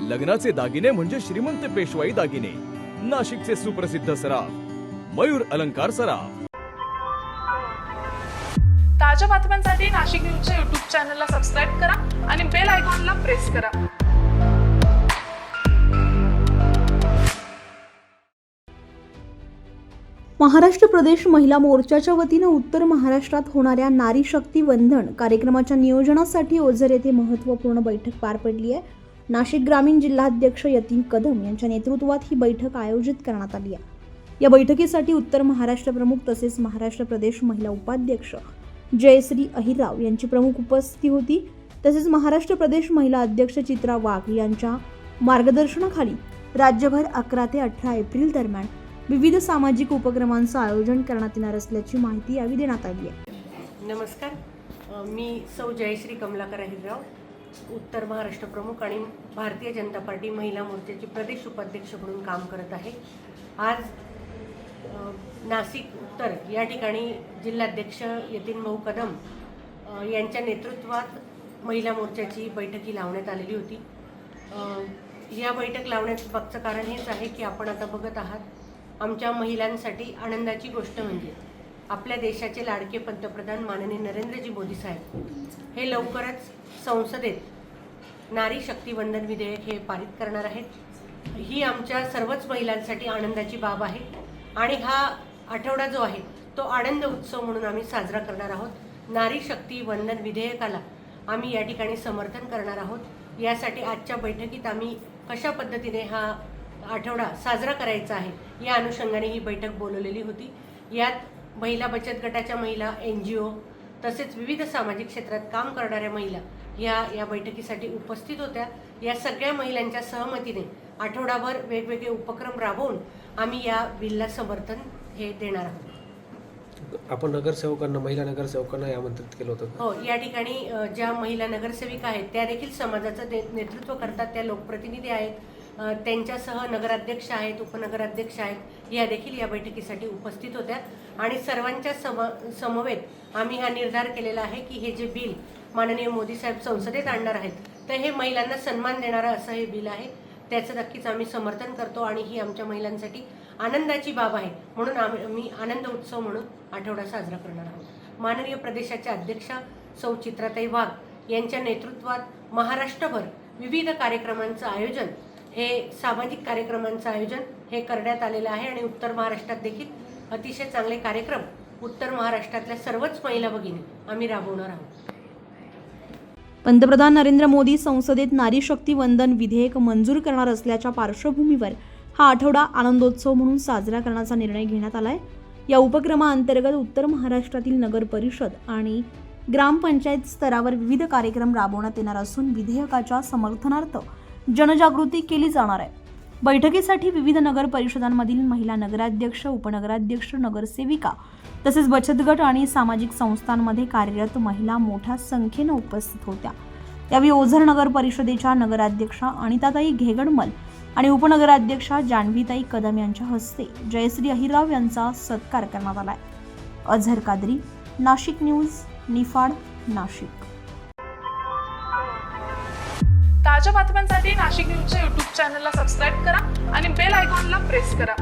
लग्नाचे दागिने म्हणजे श्रीमंत पेशवाई दागिने, नाशिकचे सुप्रसिद्ध सराफ मयूर अलंकार सराफ। ताज्या बातम्यांसाठी नाशिक न्यूजच्या YouTube चॅनलला सबस्क्राईब करा आणि बेल आयकॉनला प्रेस करा। महाराष्ट्र प्रदेश महिला मोर्चाच्या वतीने उत्तर महाराष्ट्रात होणाऱ्या नारी शक्ती वंदन कार्यक्रमाच्या नियोजनासाठी ओझर येथे महत्त्वपूर्ण बैठक पार पडली आहे। नाशिक ग्रामीण जिल्हाध्यक्ष यतीन कदम यांच्या नेतृत्वात ही बैठक आयोजित करण्यात आली आहे। या बैठकीसाठी उत्तर महाराष्ट्र प्रमुख तसेच महाराष्ट्र प्रदेश महिला उपाध्यक्ष जयश्री अहिरराव यांची प्रमुख उपस्थिती होती। तसेच महाराष्ट्र प्रदेश महिला अध्यक्ष चित्रा वाघ यांच्या मार्गदर्शनाखाली राज्यभर 11 ते 18 एप्रिल दरम्यान विविध सामाजिक उपक्रमांचं आयोजन करण्यात येणार असल्याची माहिती यावेळी देण्यात आली आहे। नमस्कार, मी सौ जयश्री कमलाकर अहिरराव, उत्तर महाराष्ट्र प्रमुख आणि भारतीय जनता पार्टी महिला मोर्चाची प्रदेश उपाध्यक्ष म्हणून काम करत आहे। आज नाशिक उत्तर या ठिकाणी जिल्हाध्यक्ष यतीन भाऊ कदम यांच्या नेतृत्वात महिला मोर्चाची बैठकी लावण्यात आलेली होती। या बैठक लावण्याचं मागचं कारण हेच आहे की आपण आता बघत आहात, आमच्या महिलांसाठी आनंदाची गोष्ट म्हणजे आपल्या देशाचे लाडके पंतप्रधान माननीय नरेंद्रजी मोदी साहेब हे लवकरच संसदेत नारी शक्ती वंदन विधेयक हे पारित करणार आहेत। ही आमच्या सर्वच महिलांसाठी आनंदाची बाब आहे आणि हा आठवडा जो आहे तो आनंद उत्सव म्हणून आम्ही साजरा करणार आहोत। नारी शक्ती वंदन विधेयकाला आम्ही या ठिकाणी समर्थन करणार आहोत। यासाठी आजच्या बैठकीत आम्ही कशा पद्धतीने हा आठवडा साजरा करायचा आहे या अनुषंगाने ही बैठक बोलवलेली होती। यात महिला बचत गटाच्या महिला, NGO तसेच विविध सामाजिक क्षेत्रात काम करणाऱ्या महिला या बैठकीसाठी उपस्थित होत्या। या सगळ्या महिलांच्या सहमतीने आठवडाभर वेगवेगळे उपक्रम राबवून आम्ही या बिलला समर्थन हे देणार आहोत। आपण नगरसेवकांना, महिला नगरसेवकांना आमंत्रित केलं होतं? हो, या ठिकाणी ज्या महिला नगरसेविका आहेत त्या देखील समाजाचं नेतृत्व करतात, त्या लोकप्रतिनिधी आहेत, त्यांच्यासह नगराध्यक्ष आहेत, उपनगराध्यक्ष आहेत, या देखील या बैठकीसाठी उपस्थित होत्या आणि सर्वांच्या समवेत आम्ही हा निर्धार केलेला आहे की हे जे बिल माननीय मोदी साहेब संसदेत आणणार आहेत तर हे महिलांना सन्मान देणारं असं हे बिल आहे। त्याचं नक्कीच आम्ही समर्थन करतो आणि ही आमच्या महिलांसाठी आनंदाची बाब आहे, म्हणून आम्ही आनंद उत्सव म्हणून आठवडा साजरा करणार आहोत। माननीय प्रदेशाच्या अध्यक्षा सौ चित्राताई वाघ यांच्या नेतृत्वात महाराष्ट्रभर विविध कार्यक्रमांचं आयोजन, हे सामाजिक कार्यक्रमांचं आयोजन हे करण्यात आलेलं आहे आणि उत्तर महाराष्ट्रात देखील अतिशय चांगले कार्यक्रम उत्तर महाराष्ट्रातल्या सर्वच महिला भगिनी आम्ही राबवणार आहोत। पंतप्रधान नरेंद्र मोदी संसदेत नारी शक्ती वंदन विधेयक मंजूर करणार असल्याच्या पार्श्वभूमीवर हा आठवडा आनंदोत्सव म्हणून साजरा करण्याचा निर्णय घेण्यात आलाय। या उपक्रमाअंतर्गत उत्तर महाराष्ट्रातील नगर परिषद आणि ग्रामपंचायत स्तरावर विविध कार्यक्रम राबवण्यात येणार असून विधेयकाच्या समर्थनार्थ जनजागृती केली जाणार आहे। बैठकीसाठी विविध नगर परिषदांमधील महिला नगराध्यक्ष, उपनगराध्यक्ष, नगरसेविका तसेच बचत गट आणि सामाजिक संस्थांमध्ये कार्यरत महिला मोठ्या संख्येने उपस्थित होत्या। यावेळी ओझर नगर परिषदेच्या नगराध्यक्षा अनिताताई घेगडमल आणि उपनगराध्यक्षा जान्हवीताई कदम यांच्या हस्ते जयश्री अहिरराव यांचा सत्कार करण्यात आलाय। अझहर कादरी, नाशिक न्यूज, निफाड, नाशिक। ताज्या बातम्यांसाठी नाशिक न्यूजच्या YouTube चॅनलला सबस्क्राईब करा आणि बेल आयकॉनला प्रेस करा।